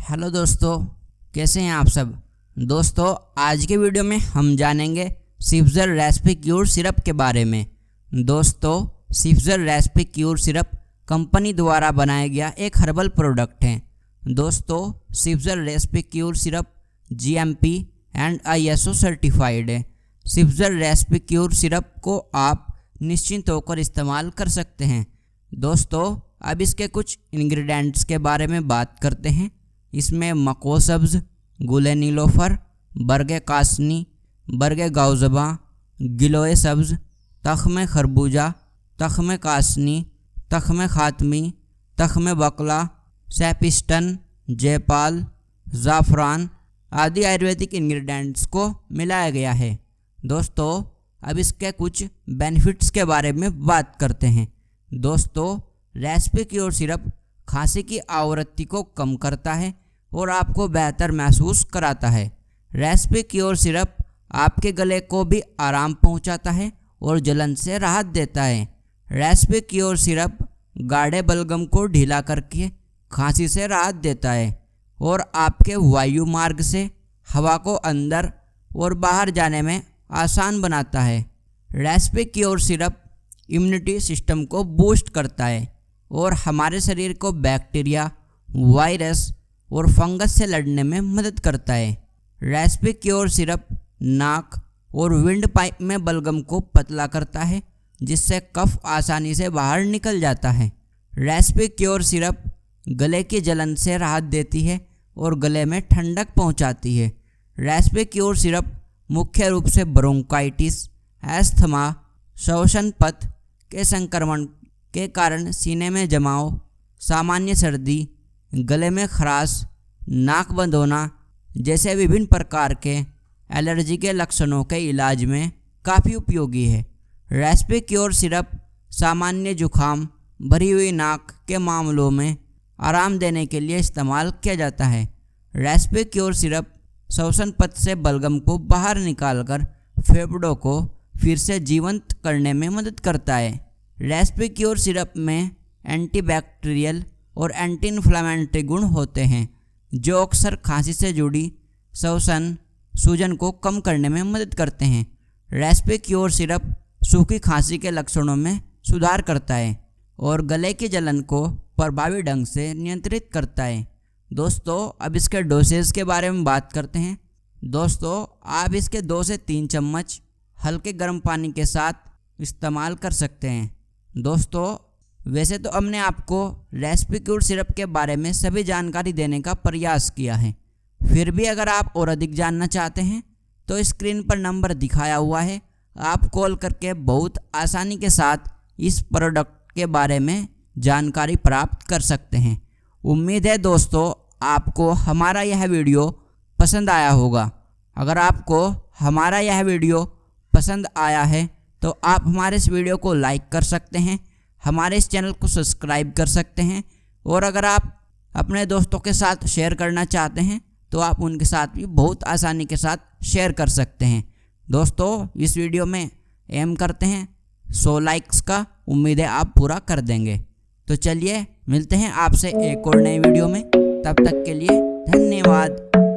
Hello दोस्तों, कैसे हैं आप सब। दोस्तों आज के वीडियो में हम जानेंगे सिफ्जर रेसिपी क्यूर सिरप के बारे में। दोस्तों सिफ्जर रेसिपी क्यूर सिरप कंपनी द्वारा बनाया गया एक हर्बल प्रोडक्ट है। दोस्तों सिफ्जर recipe cure syrup GMP and ISO certified है। सिफ्जर रेसिपी क्यूर सिरप को आप निश्चिंत होकर इस्तेमाल कर सकते हैं। दोस्तों अब इसके कुछ इंग्रेडिएंट्स के बारे में बात करते हैं। इसमें मको सब्ज़, गुले नीलोफर, बरगे कासनी, बरगे गाउजबा, गिलोए सब्ज़, तख्मे खरबूजा, तख्मे कासनी, तख्मे खातमी, तख्मे बकला, सेपिस्टन, जयपाल, ज़ाफ़रान आदि आयुर्वेदिक इंग्रेडिएंट्स को मिलाया गया है। दोस्तों अब इसके कुछ बेनिफिट्स के बारे में बात करते हैं। दोस्तों रेसिपी क्यूर सिरप खांसी की आवृत्ति को कम करता है और आपको बेहतर महसूस कराता है। रेसिपी क्यूर सिरप आपके गले को भी आराम पहुंचाता है और जलन से राहत देता है। रेसिपी क्यूर सिरप गाढ़े बलगम को ढीला करके खांसी से राहत देता है और आपके वायु मार्ग से हवा को अंदर और बाहर जाने में आसान बनाता है। Recipe cure syrup immunity system को बूस्ट करता है और हमारे शरीर को बैक्टीरिया, वायरस और फंगस से लड़ने में मदद करता है। रेसिपी क्यूर सिरप नाक और विंड पाइप में बलगम को पतला करता है, जिससे कफ आसानी से बाहर निकल जाता है। रेसिपी क्यूर सिरप गले की जलन से राहत देती है और गले में ठंडक पहुंचाती है। रेसिपी क्यूर सिरप मुख्य रूप से ब्रोंकाइटिस, एस्थमा, श्वसन पथ के संक्रमण के कारण सीने में जमाव, सामान्य सर्दी, गले में खराश, नाक बंद होना जैसे विभिन्न प्रकार के एलर्जी के लक्षणों के इलाज में काफ़ी उपयोगी है। रेसिपी क्यूर सिरप सामान्य जुखाम, भरी हुई नाक के मामलों में आराम देने के लिए इस्तेमाल किया जाता है। रेसिपी क्यूर सिरप श्वसन पथ से बलगम को बाहर निकालकर फेफड़ों को फिर से जीवंत करने में मदद करता है। रेसिपी क्यूर सिरप में एंटीबैक्टीरियल और एंटी इन्फ्लेमेटरी गुण होते हैं, जो अक्सर खांसी से जुड़ी श्वसन सूजन को कम करने में मदद करते हैं। रेसिपी क्यूर सिरप सूखी खांसी के लक्षणों में सुधार करता है और गले की जलन को प्रभावी ढंग से नियंत्रित करता है। दोस्तों अब इसके डोसेज के बारे में बात करते हैं। दोस्तों आप इसके 2 से 3 चम्मच हल्के गर्म पानी के साथ इस्तेमाल कर सकते हैं। दोस्तों वैसे तो हमने आपको रेसिपी क्यूर सिरप के बारे में सभी जानकारी देने का प्रयास किया है, फिर भी अगर आप और अधिक जानना चाहते हैं तो स्क्रीन पर नंबर दिखाया हुआ है, आप कॉल करके बहुत आसानी के साथ इस प्रोडक्ट के बारे में जानकारी प्राप्त कर सकते हैं। उम्मीद है दोस्तों आपको हमारा यह वीडियो पसंद आया होगा। अगर आपको हमारा यह वीडियो पसंद आया है तो आप हमारे इस वीडियो को लाइक कर सकते हैं, हमारे इस चैनल को सब्सक्राइब कर सकते हैं और अगर आप अपने दोस्तों के साथ शेयर करना चाहते हैं तो आप उनके साथ भी बहुत आसानी के साथ शेयर कर सकते हैं। दोस्तों इस वीडियो में एम करते हैं 100 लाइक्स का, उम्मीद है आप पूरा कर देंगे। तो चलिए मिलते हैं आपसे एक और नई वीडियो में, तब तक के लिए धन्यवाद।